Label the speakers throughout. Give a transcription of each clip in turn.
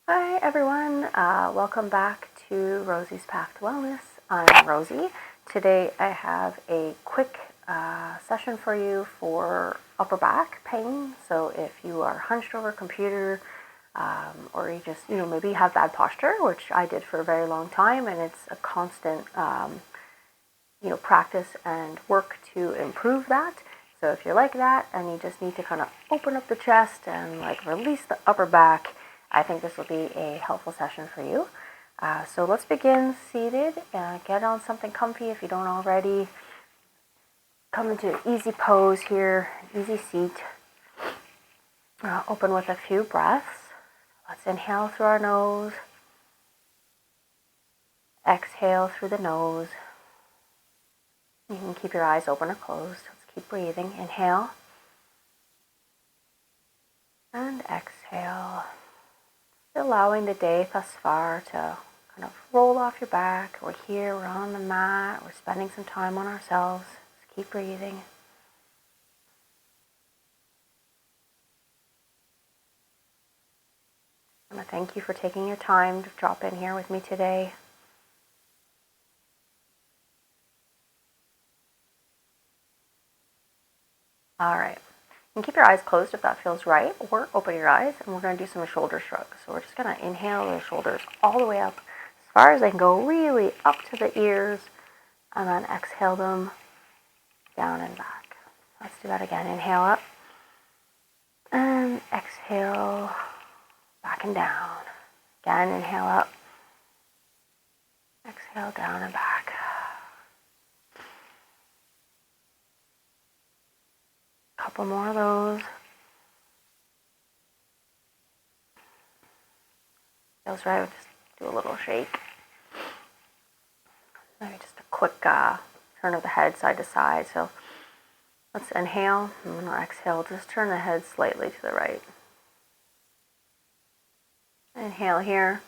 Speaker 1: Hi everyone, welcome back to Rosie's Path to Wellness. I'm Rosie. Today I have a quick session for you for upper back pain. So if you are hunched over a computer or you just, maybe have bad posture, which I did for a very long time, and it's a constant, practice and work to improve that. So if you're like that and you just need to kind of open up the chest and release the upper back, I think this will be a helpful session for you. So let's begin seated. Get on something comfy if you don't already. Come into an easy pose here, easy seat. Open with a few breaths. Let's inhale through our nose. Exhale through the nose. You can keep your eyes open or closed. Let's keep breathing. Inhale. And exhale. Allowing the day thus far to kind of roll off your back. We're here, we're on the mat, we're spending some time on ourselves. Just keep breathing. I want to thank you for taking your time to drop in here with me today. All right. You can keep your eyes closed if that feels right, or open your eyes, and we're going to do some shoulder shrugs. So we're just going to inhale the shoulders all the way up, as far as they can go, really up to the ears, and then exhale them down and back. Let's do that again. Inhale up, and exhale back and down. Again, inhale up, exhale down and back. Couple more of those. Feels right. Just do a little shake. Maybe just a quick turn of the head side to side. So let's inhale and exhale. Just turn the head slightly to the right. Inhale here.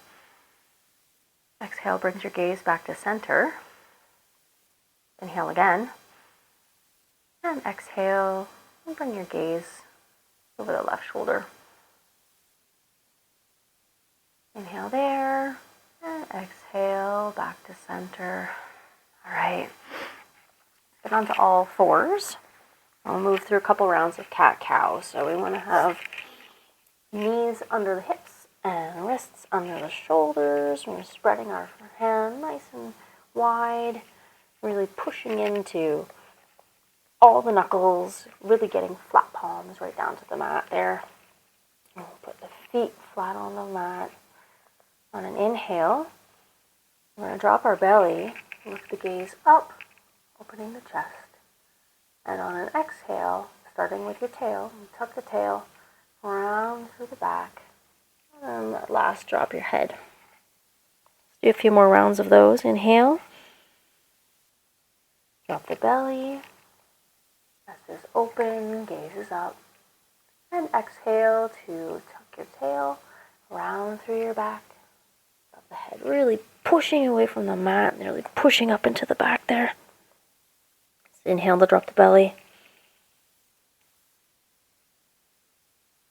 Speaker 1: Exhale brings your gaze back to center. Inhale again. And exhale. And bring your gaze over the left shoulder. Inhale there, and exhale back to center. All right, get onto all fours. I'll move through a couple rounds of cat-cow. So we want to have knees under the hips and wrists under the shoulders. We're spreading our hand nice and wide, really pushing into all the knuckles, really getting flat palms right down to the mat there. We'll put the feet flat on the mat. On an inhale, we're going to drop our belly, lift the gaze up, opening the chest. And on an exhale, starting with your tail, tuck the tail around through the back. And at last, drop your head. Let's do a few more rounds of those. Inhale. Drop the belly. Chest is open, gaze is up. And exhale to tuck your tail around through your back. The head really pushing away from the mat, really pushing up into the back there. So inhale to drop the belly.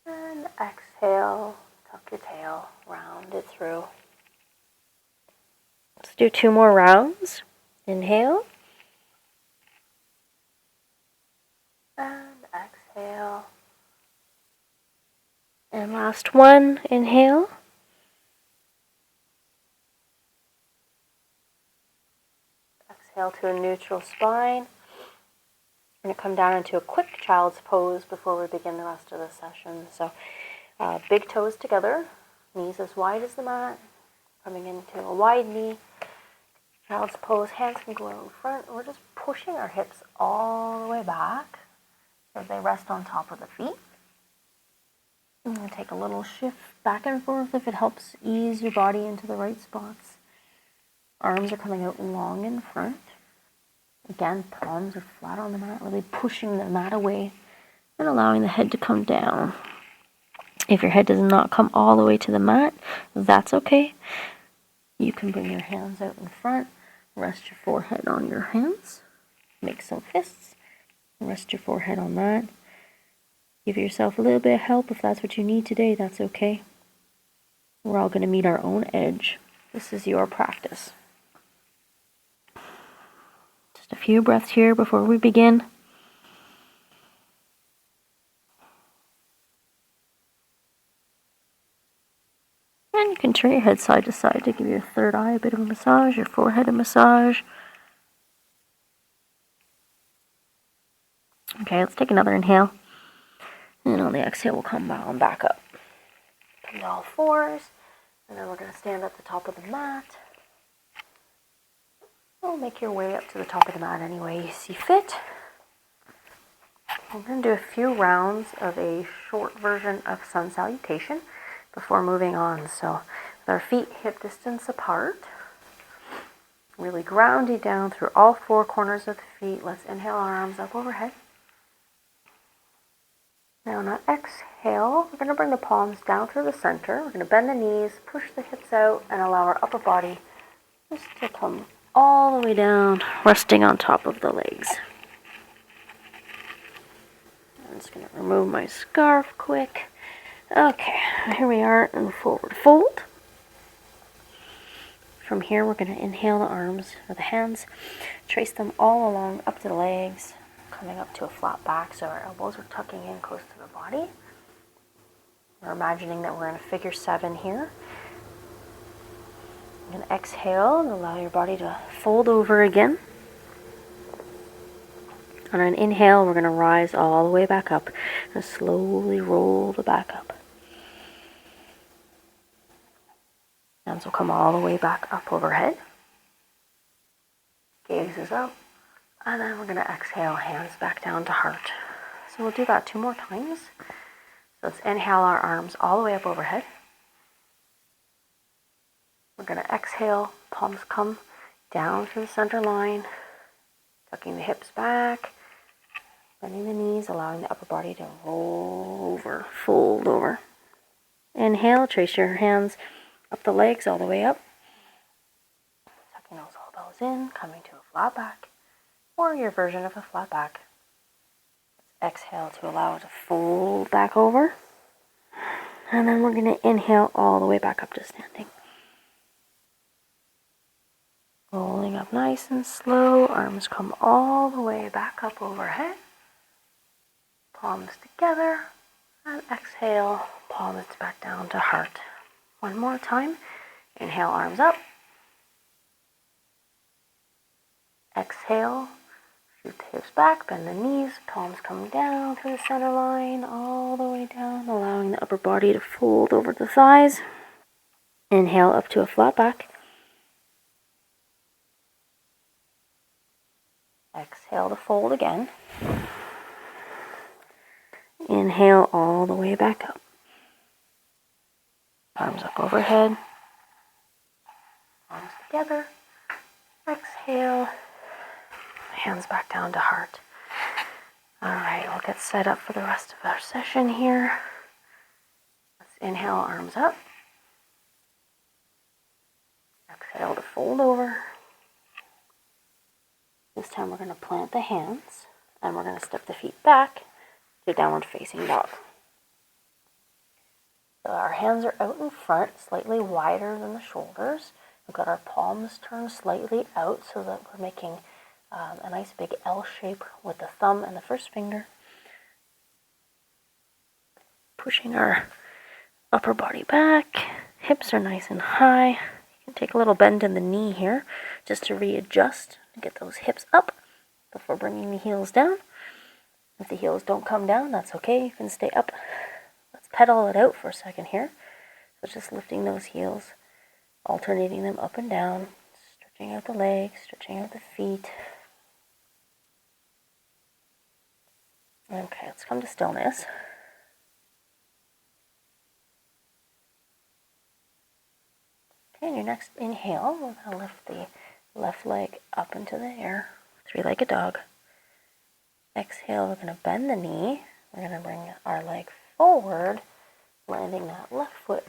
Speaker 1: And exhale, tuck your tail, round it through. Let's do 2 more rounds. Inhale. And exhale. And last one, inhale. Exhale to a neutral spine. We're going to come down into a quick child's pose before we begin the rest of the session. So big toes together, knees as wide as the mat, coming into a wide knee. Child's pose, hands can go out in front. We're just pushing our hips all the way back so they rest on top of the feet. I'm going to take a little shift back and forth if it helps ease your body into the right spots. Arms are coming out long in front. Again, palms are flat on the mat, really pushing the mat away and allowing the head to come down. If your head does not come all the way to the mat, that's okay. You can bring your hands out in front, rest your forehead on your hands, make some fists, rest your forehead on that. Give yourself a little bit of help if that's what you need today, that's okay. We're all going to meet our own edge. This is your practice. Just a few breaths here before we begin. And you can turn your head side to side to give your third eye a bit of a massage, your forehead a massage. Okay, let's take another inhale. And on the exhale, we'll come on back up. Come to all fours. And then we're going to stand at the top of the mat. We'll make your way up to the top of the mat any way you see fit. We're going to do a few rounds of a short version of sun salutation before moving on. So with our feet hip distance apart, really grounding down through all four corners of the feet. Let's inhale our arms up overhead. Now on our exhale, we're going to bring the palms down through the center. We're going to bend the knees, push the hips out, and allow our upper body just to come all the way down, resting on top of the legs. I'm just going to remove my scarf quick. Okay, here we are in forward fold. From here, we're going to inhale the arms or the hands, trace them all along up to the legs, coming up to a flat back, so our elbows are tucking in close to the body. We're imagining that we're in a figure 7 here. You're going to exhale and allow your body to fold over again. On an inhale, we're going to rise all the way back up and slowly roll the back up. Hands will come all the way back up overhead. Gaze is up. And then we're going to exhale, hands back down to heart. So we'll do that 2 more times. So let's inhale our arms all the way up overhead. We're going to exhale, palms come down through the center line, tucking the hips back, bending the knees, allowing the upper body to roll over, fold over. Inhale, trace your hands up the legs all the way up, tucking those elbows in, coming to a flat back. Or your version of a flat back. Let's exhale to allow it to fold back over. And then we're going to inhale all the way back up to standing. Rolling up nice and slow. Arms come all the way back up overhead. Palms together. And exhale, palms back down to heart. One more time. Inhale, arms up. Exhale. Shoot the hips back, bend the knees, palms come down through the center line, all the way down, allowing the upper body to fold over the thighs. Inhale up to a flat back. Exhale to fold again. Inhale all the way back up. Arms up overhead. Arms together. Exhale. Hands back down to heart. Alright, we'll get set up for the rest of our session here. Let's inhale, arms up. Exhale to fold over. This time we're going to plant the hands and we're going to step the feet back to downward facing dog. So our hands are out in front, slightly wider than the shoulders. We've got our palms turned slightly out so that we're making a nice big L shape with the thumb and the first finger. Pushing our upper body back. Hips are nice and high. You can take a little bend in the knee here just to readjust and get those hips up before bringing the heels down. If the heels don't come down, that's okay. You can stay up. Let's pedal it out for a second here. So just lifting those heels, alternating them up and down, stretching out the legs, stretching out the feet. Okay, let's come to stillness. Okay, in your next inhale, we're going to lift the left leg up into the air, 3-legged dog. Exhale, we're going to bend the knee. We're going to bring our leg forward, landing that left foot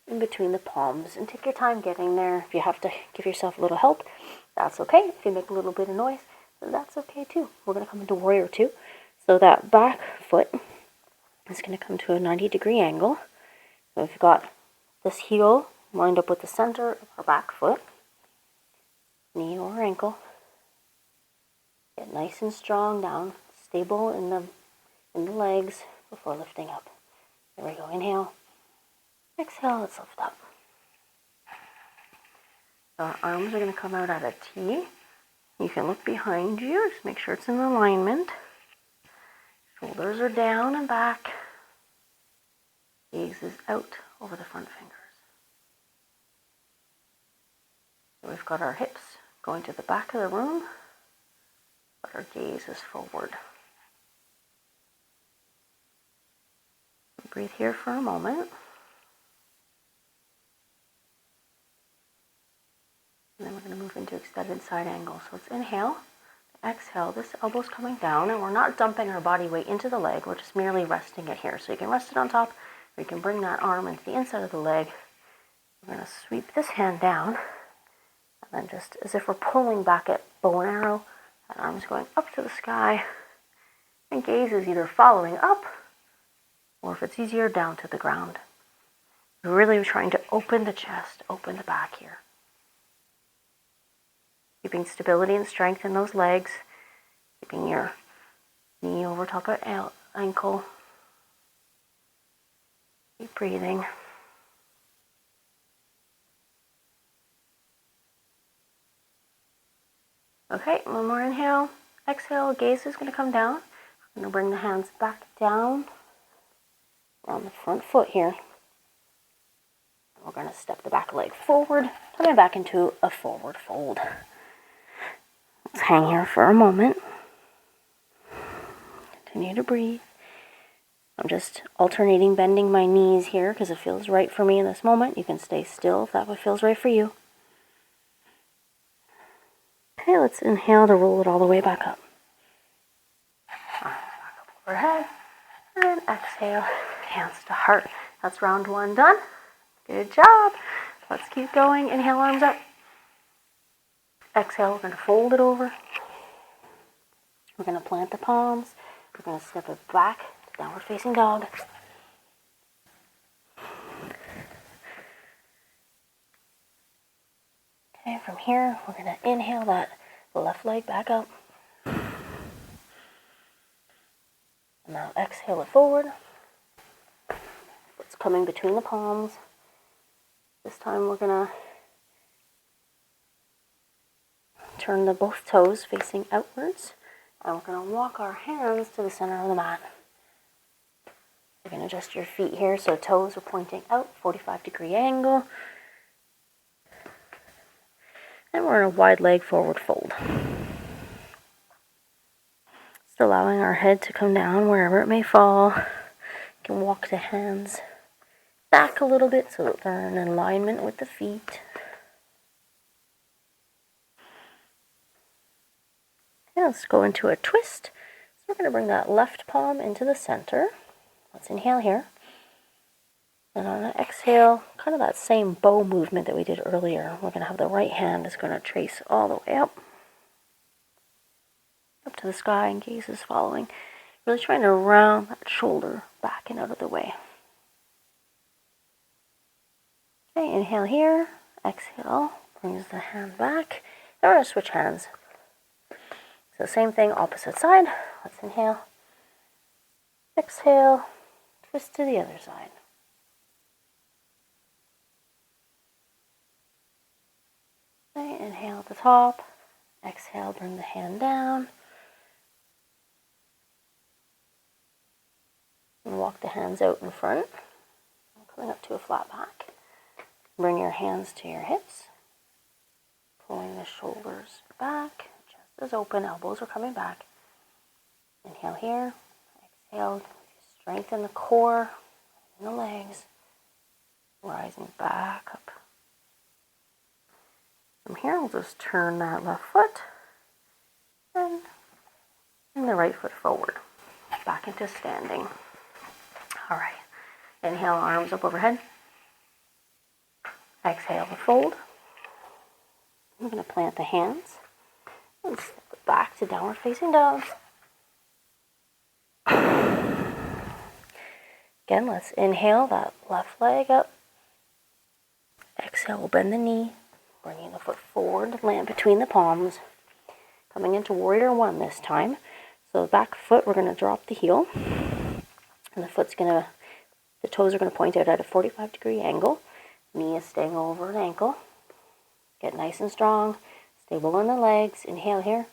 Speaker 1: in between the palms. And take your time getting there. If you have to give yourself a little help, that's okay. If you make a little bit of noise, that's okay too. We're going to come into warrior 2. So that back foot is going to come to a 90-degree angle. So we've got this heel lined up with the center of our back foot, knee or ankle. Get nice and strong down, stable in the legs before lifting up. There we go. Inhale. Exhale. Let's lift up. So our arms are going to come out at a T. You can look behind you. Just make sure it's in alignment. Shoulders are down and back. Gaze is out over the front fingers. So we've got our hips going to the back of the room, but our gaze is forward. Breathe here for a moment. And then we're going to move into extended side angle. So let's inhale, exhale. This elbow's coming down, and we're not dumping our body weight into the leg. We're just merely resting it here. So you can rest it on top, or you can bring that arm into the inside of the leg. We're going to sweep this hand down, and then just as if we're pulling back at bow and arrow, that arm's going up to the sky, and gaze is either following up, or if it's easier, down to the ground. We're really trying to open the chest, open the back here. Keeping stability and strength in those legs, keeping your knee over top of ankle. Keep breathing. Okay, one more inhale. Exhale, gaze is going to come down. I'm going to bring the hands back down on the front foot here. We're going to step the back leg forward, coming back into a forward fold. Let's hang here for a moment. Continue to breathe. I'm just alternating bending my knees here because it feels right for me in this moment. You can stay still if that feels right for you. Okay, let's inhale to roll it all the way back up. Back up overhead. And exhale, hands to heart. That's round one done. Good job. Let's keep going. Inhale, arms up. Exhale, we're going to fold it over. We're going to plant the palms. We're going to step it back to downward facing dog. Okay, from here, we're going to inhale that left leg back up. And now exhale it forward. It's coming between the palms. This time we're going to turn both toes facing outwards, and we're going to walk our hands to the center of the mat. You can adjust your feet here so toes are pointing out, 45-degree angle. And we're in a wide leg forward fold. Just allowing our head to come down wherever it may fall. You can walk the hands back a little bit so that they're in alignment with the feet. Okay, let's go into a twist. So we're going to bring that left palm into the center. Let's inhale here. And on an exhale, kind of that same bow movement that we did earlier. We're going to have the right hand is going to trace all the way up to the sky, and gaze is following. Really trying to round that shoulder back and out of the way. Okay, inhale here. Exhale, brings the hand back. Now we're going to switch hands. So same thing, opposite side. Let's inhale. Exhale, twist to the other side. Okay, inhale at the top. Exhale, bring the hand down. And walk the hands out in front. Coming up to a flat back. Bring your hands to your hips. Pulling the shoulders back. Chest is open, elbows are coming back. Inhale here. Exhale, strengthen the core and the legs. Rising back up. From here, we'll just turn that left foot and the right foot forward. Back into standing. All right. Inhale, arms up overhead. Exhale to fold. I'm going to plant the hands and step it back to downward facing dog. Again, let's inhale that left leg up. Exhale, we'll bend the knee, bringing the foot forward, land between the palms. Coming into warrior one this time. So the back foot, we're going to drop the heel. And the toes are going to point out at a 45-degree angle. Knee is staying over an ankle. Get nice and strong. Stable in the legs. Inhale here.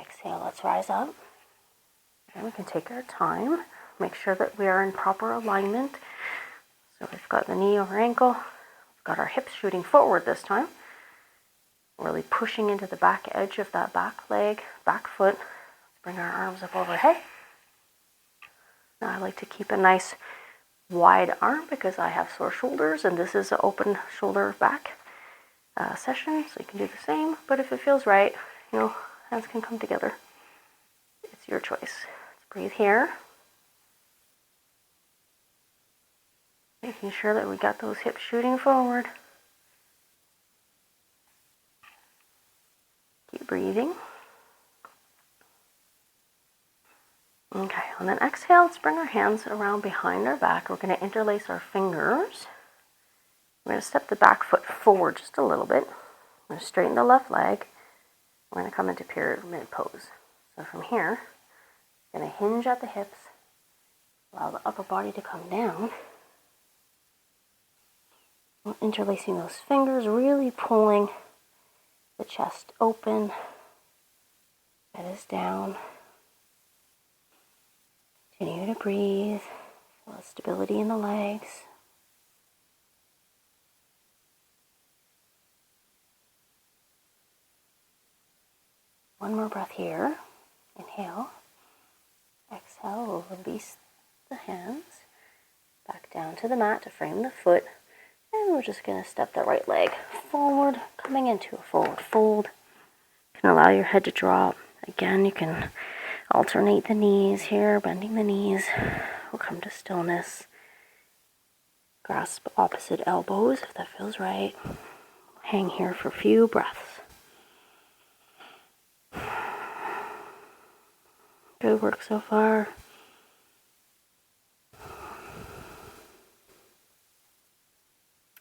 Speaker 1: Exhale, let's rise up. And we can take our time. Make sure that we are in proper alignment. So we've got the knee over ankle. We've got our hips shooting forward this time. Really pushing into the back edge of that back leg, back foot. Let's bring our arms up overhead. Now I like to keep a nice wide arm because I have sore shoulders, and this is an open shoulder back session, so you can do the same. But if it feels right, hands can come together. It's your choice. Let's breathe here. Making sure that we got those hips shooting forward. Keep breathing. Okay, and then exhale, let's bring our hands around behind our back. We're going to interlace our fingers. We're going to step the back foot forward just a little bit. We're going to straighten the left leg. We're going to come into pyramid pose. So from here, we're going to hinge at the hips, allow the upper body to come down. We're interlacing those fingers, really pulling the chest open. Head is down. Continue to breathe. Feel the stability in the legs. One more breath here. Inhale. Exhale, we'll release the hands back down to the mat to frame the foot. And we're just going to step the right leg forward, coming into a forward fold. You can allow your head to drop. Again, you can alternate the knees here, bending the knees. We'll come to stillness. Grasp opposite elbows if that feels right. Hang here for a few breaths. Good work so far.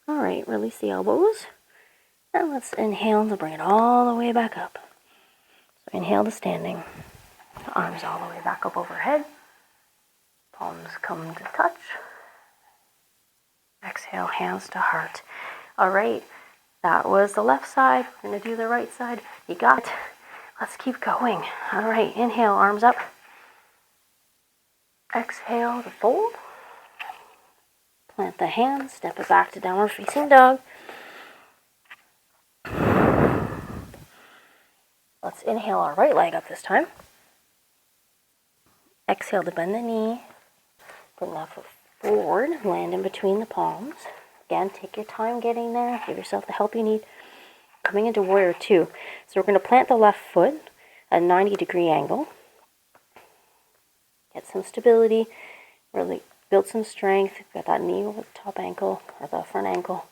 Speaker 1: All right, release the elbows. And let's inhale to bring it all the way back up. So inhale to standing. The arms all the way back up overhead. Palms come to touch. Exhale, hands to heart. All right, that was the left side. We're going to do the right side. You got it. Let's keep going. All right, inhale, arms up. Exhale to fold. Plant the hands, step it back to downward facing dog. Let's inhale our right leg up this time. Exhale to bend the knee. Bring that foot forward, land in between the palms. Again, take your time getting there. Give yourself the help you need. Coming into warrior two. So we're going to plant the left foot at a 90-degree angle. Get some stability. Really build some strength. Got that knee over the top ankle or the front ankle.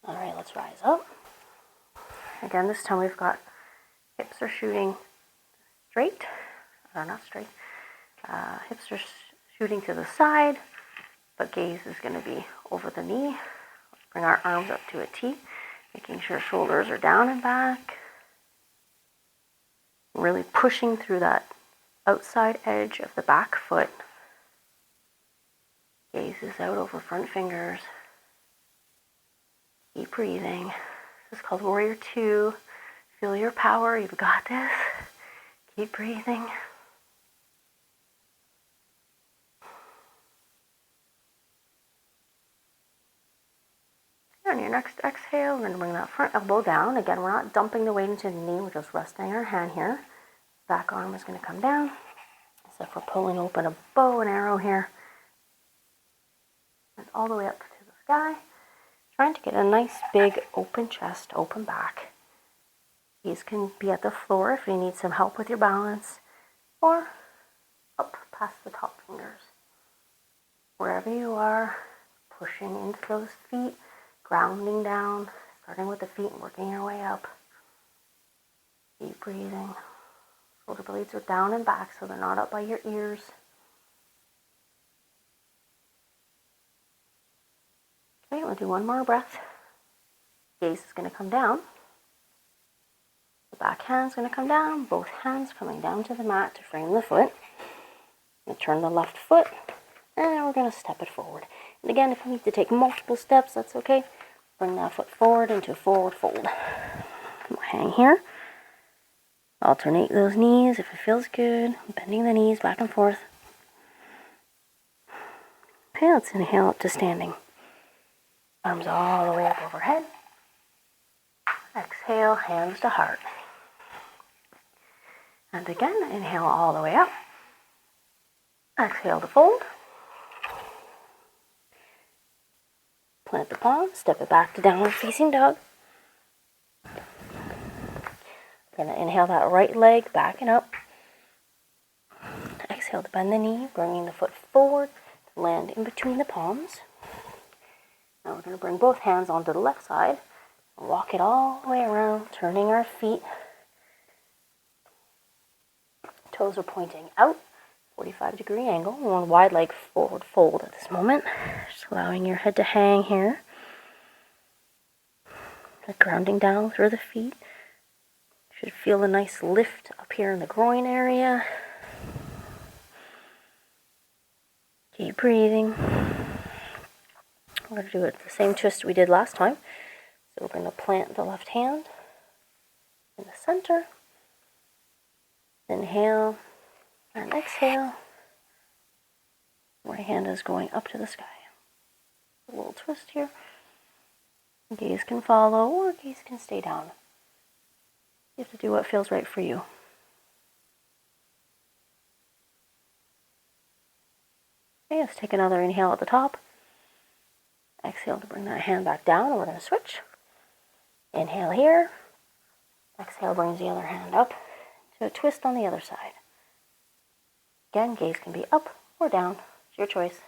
Speaker 1: All right, let's rise up. Again, this time we've got hips are shooting straight. Or not straight. Hips are shooting to the side, but gaze is going to be over the knee. Let's bring our arms up to a T, making sure shoulders are down and back. Really pushing through that outside edge of the back foot. Gaze is out over front fingers. Keep breathing. This is called warrior two. Feel your power. You've got this. Keep breathing. On your next exhale, we're going to bring that front elbow down. Again, we're not dumping the weight into the knee. We're just resting our hand here. Back arm is going to come down. As if we're pulling open a bow and arrow here. And all the way up to the sky. Trying to get a nice big open chest, open back. These can be at the floor if you need some help with your balance. Or up past the top fingers. Wherever you are, pushing into those feet. Grounding down, starting with the feet and working your way up. Keep breathing. Shoulder blades are down and back so they're not up by your ears. Okay, we'll do one more breath. Gaze is going to come down. The back hand's going to come down, both hands coming down to the mat to frame the foot. I'm going to turn the left foot, and we're going to step it forward. And again, if you need to take multiple steps, that's okay. Bring that foot forward into a forward fold. We'll hang here. Alternate those knees if it feels good. Bending the knees back and forth. Okay, let's inhale up to standing. Arms all the way up overhead. Exhale, hands to heart. And again, inhale all the way up. Exhale to fold. Plant the palm, step it back to downward facing dog. We're going to inhale that right leg back and up. Exhale to bend the knee, bringing the foot forward to land in between the palms. Now we're going to bring both hands onto the left side. Walk it all the way around, turning our feet. Toes are pointing out, 45-degree angle. One wide leg forward fold at this moment. Just allowing your head to hang here. Grounding down through the feet. Should feel a nice lift up here in the groin area. Keep breathing. We're going to do it the same twist we did last time. So we're going to plant the left hand in the center. Inhale and exhale. Right hand is going up to the sky. A little twist here. Gaze can follow or gaze can stay down. You have to do what feels right for you. Okay, let's take another inhale at the top. Exhale to bring that hand back down, and we're going to switch. Inhale here. Exhale brings the other hand up to a twist on the other side. Again, gaze can be up or down. It's your choice.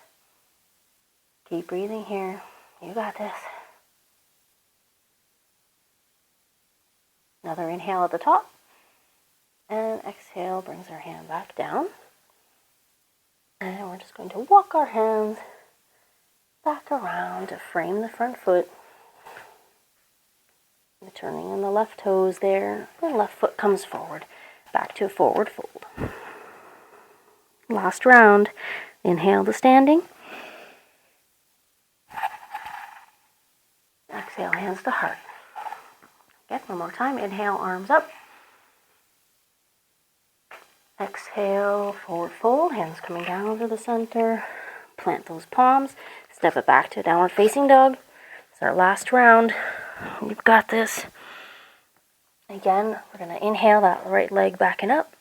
Speaker 1: Keep breathing here. You got this. Another inhale at the top. And exhale brings our hand back down. And we're just going to walk our hands back around to frame the front foot. Turning in the left toes there. The left foot comes forward. Back to a forward fold. Last round. Inhale to standing. Exhale, hands to heart. Again, one more time. Inhale, arms up. Exhale, forward fold. Hands coming down to the center. Plant those palms. Step it back to downward facing dog. It's our last round. You've got this. Again, we're going to inhale that right leg backing up.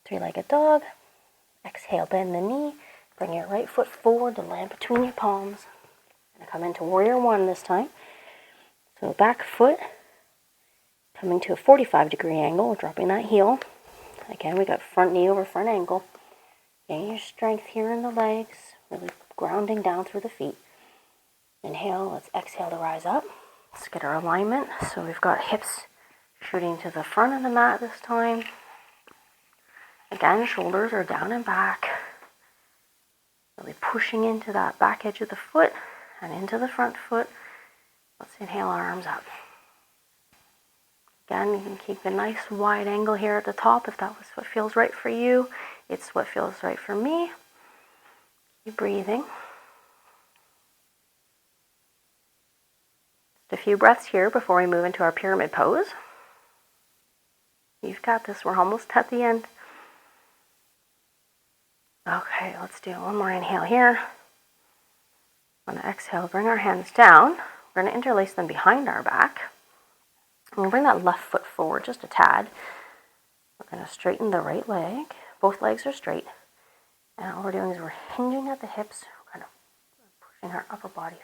Speaker 1: Three-legged dog. Exhale, bend the knee. Bring your right foot forward to land between your palms. Going to come into warrior one this time. So back foot coming to a 45-degree angle. We're dropping that heel. Again, we got front knee over front ankle. Gain your strength here in the legs. Really grounding down through the feet. Inhale, let's exhale to rise up. Let's get our alignment. So we've got hips shooting to the front of the mat this time. Again, shoulders are down and back. Really pushing into that back edge of the foot and into the front foot. Let's inhale, our arms up. Again, you can keep a nice wide angle here at the top if that was what feels right for you. It's what feels right for me. Keep breathing. Just a few breaths here before we move into our pyramid pose. You've got this. We're almost at the end. Okay, let's do one more inhale here. On the exhale, bring our hands down. We're going to interlace them behind our back. We'll bring that left foot forward just a tad. We're going to straighten the right leg. Both legs are straight. And all we're doing is we're hinging at the hips, kind of pushing our upper body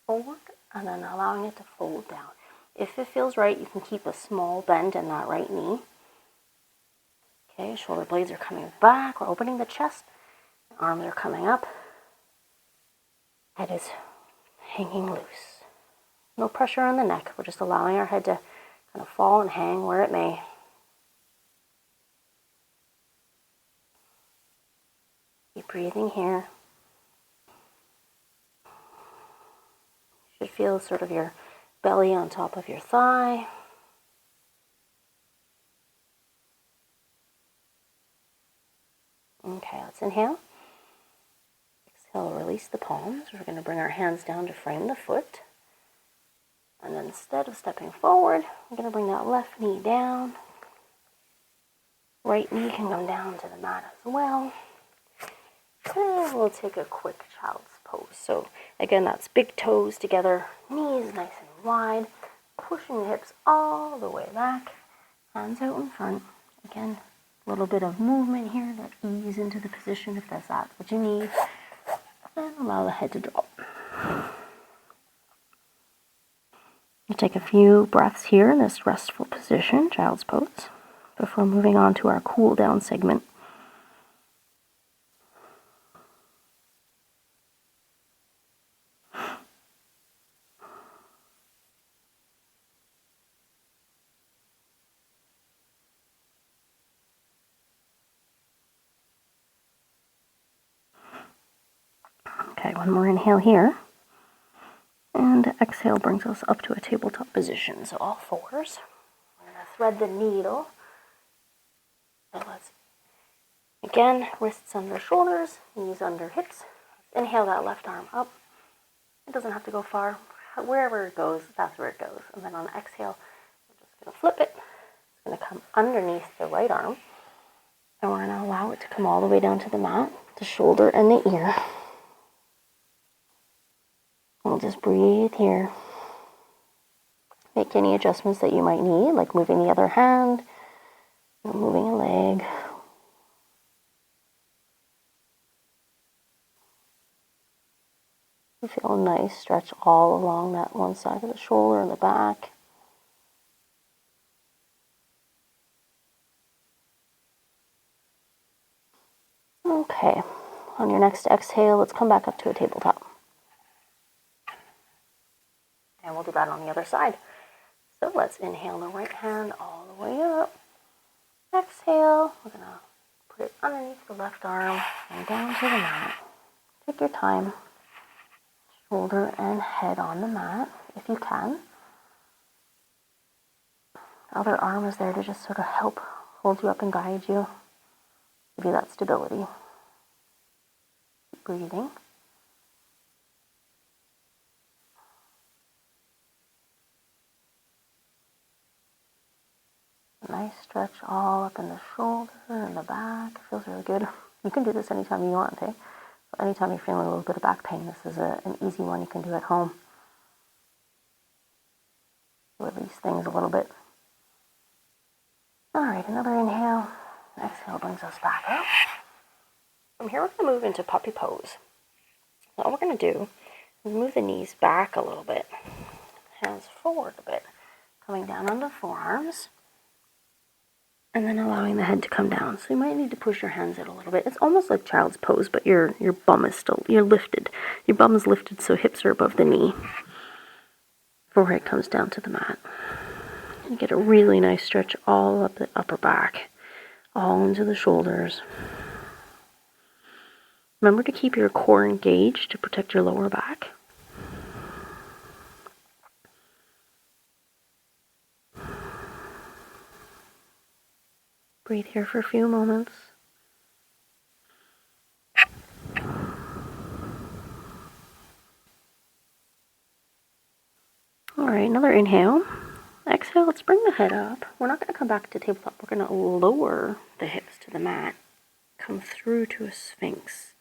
Speaker 1: forward and then allowing it to fold down. If it feels right, you can keep a small bend in that right knee. Okay, shoulder blades are coming back. We're opening the chest. Arms are coming up. Head is hanging loose. No pressure on the neck. We're just allowing our head to kind of fall and hang where it may. Keep breathing here. You should feel sort of your belly on top of your thigh. Okay, let's inhale. Exhale, release the palms. We're going to bring our hands down to frame the foot. And then instead of stepping forward, we're going to bring that left knee down. Right knee can come down to the mat as well. And we'll take a quick child's pose. So again, that's big toes together, knees nice and wide, pushing the hips all the way back, hands out in front. Again, a little bit of movement here to ease into the position if that's what you need. And allow the head to drop. We'll take a few breaths here in this restful position, child's pose, before moving on to our cool down segment. Okay, one more inhale here. And exhale brings us up to a tabletop position. So all fours. We're going to thread the needle. So let's, again, wrists under shoulders, knees under hips. Let's inhale that left arm up. It doesn't have to go far. Wherever it goes, that's where it goes. And then on the exhale, we're just going to flip it. It's going to come underneath the right arm. And we're going to allow it to come all the way down to the mat, the shoulder and the ear. We'll just breathe here. Make any adjustments that you might need, like moving the other hand, moving a leg. You feel a nice stretch all along that one side of the shoulder and the back. Okay, on your next exhale, let's come back up to a tabletop. And we'll do that on the other side. So let's inhale the right hand all the way up. Exhale, we're going to put it underneath the left arm and down to the mat. Take your time. Shoulder and head on the mat, if you can. The other arm is there to just sort of help hold you up and guide you. Give you that stability. Keep breathing. Nice stretch all up in the shoulder and the back. It feels really good. You can do this anytime you want, eh? So anytime you're feeling a little bit of back pain, this is an easy one you can do at home. Release things a little bit. All right, another inhale. Exhale brings us back up. From here, we're going to move into puppy pose. So all we're going to do is move the knees back a little bit. Hands forward a bit. Coming down on the forearms. And then allowing the head to come down. So you might need to push your hands out a little bit. It's almost like child's pose, but your bum is still, you're lifted. Your bum is lifted so hips are above the knee. Forehead comes down to the mat. You get a really nice stretch all up the upper back. All into the shoulders. Remember to keep your core engaged to protect your lower back. Breathe here for a few moments. All right, another inhale. Exhale, let's bring the head up. We're not going to come back to tabletop. We're going to lower the hips to the mat. Come through to a sphinx.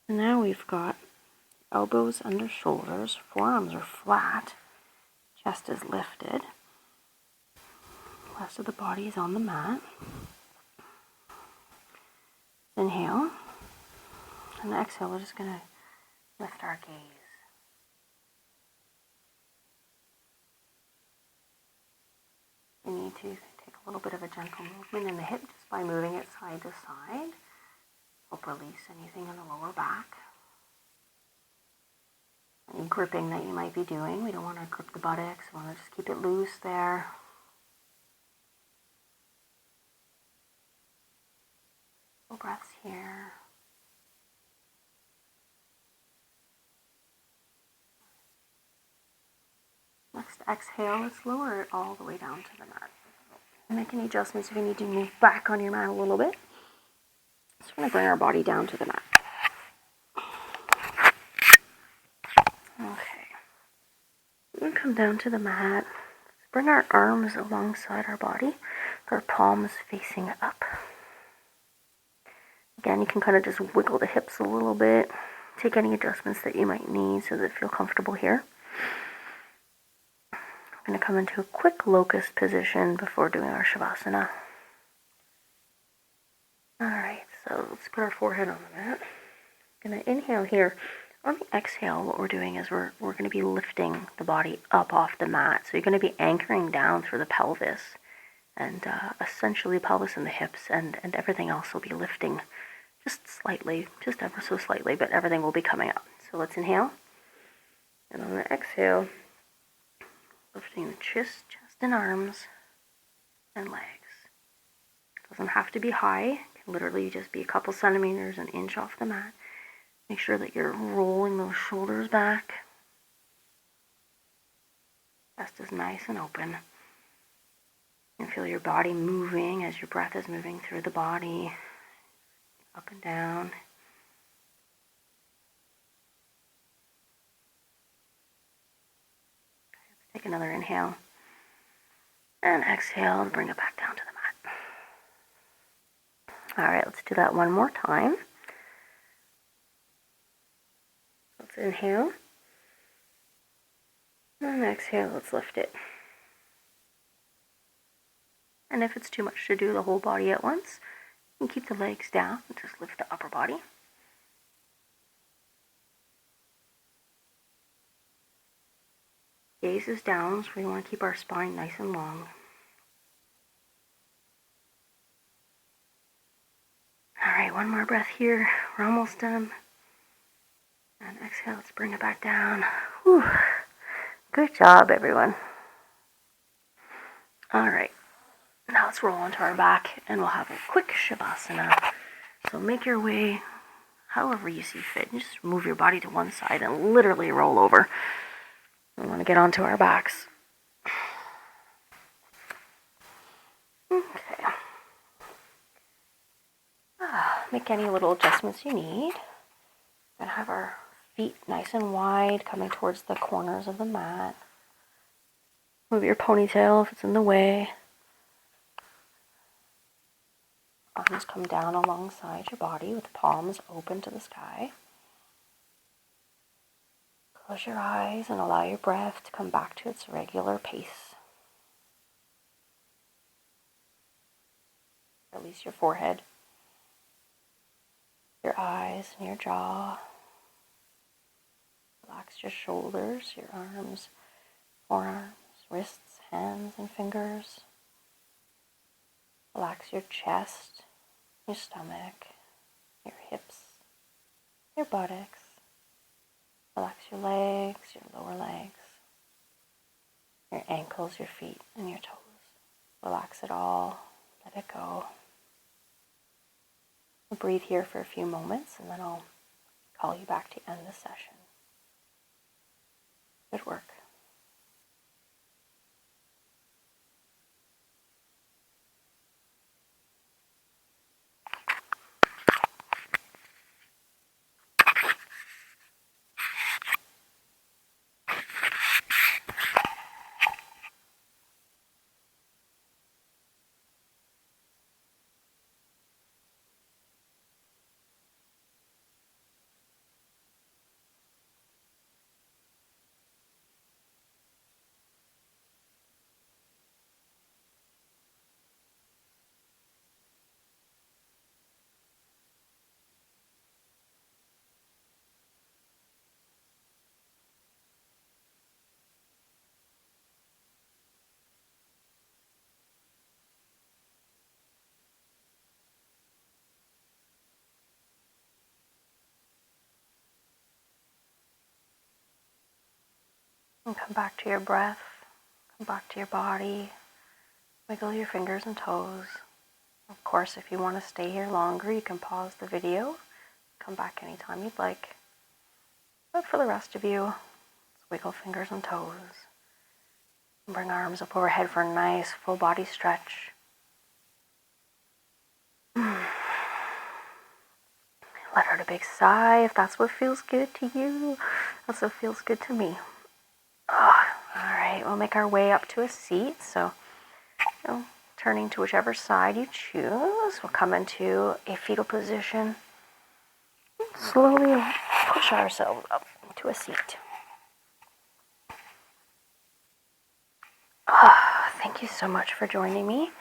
Speaker 1: And now we've got elbows under shoulders. Forearms are flat. Chest is lifted. The rest of the body is on the mat. Inhale. And exhale, we're just going to lift our gaze. You need to take a little bit of a gentle movement in the hip just by moving it side to side. Help release anything in the lower back. Any gripping that you might be doing, we don't want to grip the buttocks. We want to just keep it loose there. Full breaths here. Next exhale, let's lower it all the way down to the mat. Make any adjustments if you need to move back on your mat a little bit. So we're going to bring our body down to the mat. Okay. We're going to come down to the mat. Let's bring our arms alongside our body, with our palms facing up. Again, you can kind of just wiggle the hips a little bit. Take any adjustments that you might need so that you feel comfortable here. We're going to come into a quick locust position before doing our Shavasana. Alright, so let's put our forehead on the mat. I'm going to inhale here. On the exhale, what we're doing is we're going to be lifting the body up off the mat. So you're going to be anchoring down through the pelvis. And essentially the pelvis and the hips and everything else will be lifting just slightly, just ever so slightly, but everything will be coming up. So let's inhale. And on the exhale, lifting the chest and arms and legs. Doesn't have to be high. It can literally just be a couple centimeters, an inch off the mat. Make sure that you're rolling those shoulders back. Chest is nice and open. And feel your body moving as your breath is moving through the body, up and down. Let's take another inhale. And exhale to bring it back down to the mat. Alright, let's do that one more time. Let's inhale. And exhale, let's lift it. And if it's too much to do the whole body at once, you can keep the legs down and just lift the upper body. Gaze is down, so we want to keep our spine nice and long. Alright, one more breath here. We're almost done. And exhale, let's bring it back down. Whew. Good job, everyone. Alright, now let's roll onto our back and we'll have a quick Shavasana. So make your way however you see fit. Just move your body to one side and literally roll over. We want to get onto our backs. Okay. Make any little adjustments you need. We're going to have our feet nice and wide, coming towards the corners of the mat. Move your ponytail if it's in the way. Arms come down alongside your body with palms open to the sky. Close your eyes and allow your breath to come back to its regular pace. Release your forehead, your eyes, and your jaw. Relax your shoulders, your arms, forearms, wrists, hands, and fingers. Relax your chest, your stomach, your hips, your buttocks. Relax your legs, your lower legs, your ankles, your feet, and your toes. Relax it all. Let it go. We'll breathe here for a few moments, and then I'll call you back to end the session. Good work. And come back to your breath. Come back to your body. Wiggle your fingers and toes. Of course, if you want to stay here longer, you can pause the video. Come back anytime you'd like. But for the rest of you, let's wiggle fingers and toes. Bring our arms up overhead for a nice full body stretch. Let out a big sigh if that's what feels good to you. That's what feels good to me. Oh, all right, we'll make our way up to a seat. So, turning to whichever side you choose, we'll come into a fetal position. Slowly push ourselves up to a seat. Thank you so much for joining me.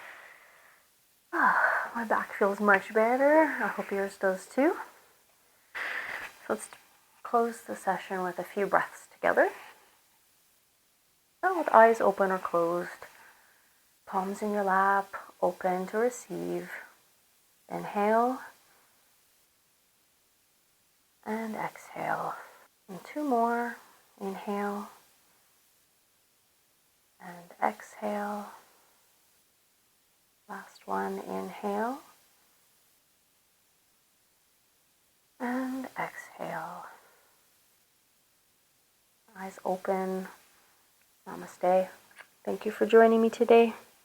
Speaker 1: My back feels much better. I hope yours does too. So let's close the session with a few breaths together. So with eyes open or closed, palms in your lap, open to receive. Inhale and exhale. And two more. Inhale and exhale. Last one, inhale and exhale. Eyes open. Namaste. Thank you for joining me today.